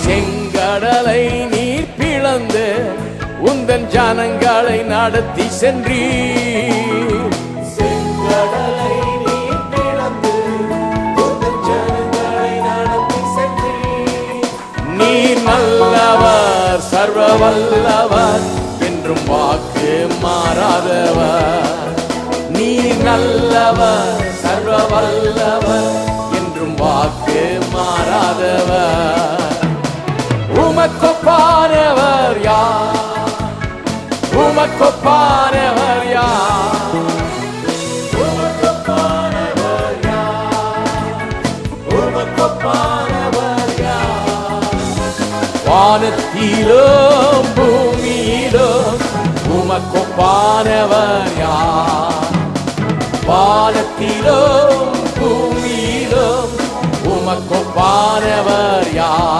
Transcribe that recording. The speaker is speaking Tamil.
செங்கடலை நீர் பிளந்து உந்தன் ஜனங்களை நடத்தி சென்றீர். செங்கடலை நீர் பிளந்து உந்தன் ஜனங்களை நடத்தி சென்றீர். நீர் நல்லவர், சர்வ வல்லவர், என்றும் வாக்கு மாறாதவர். நீர் நல்லவர், சர்வ வல்லவர், என்றும் வாக்கு மாறாதவர். உமக்கொப்பானவர் யார்? உமக்கொப்பானவர் யார்? உமக்கொப்பானவர் யார்? உமக்கொப்பானவர் யார்? வானத்திலும் பூமியிலும் உமக்கொப்பானவர் யார்? வானத்திலும் பூமியிலும் உமக்கொப்பானவர் யார்?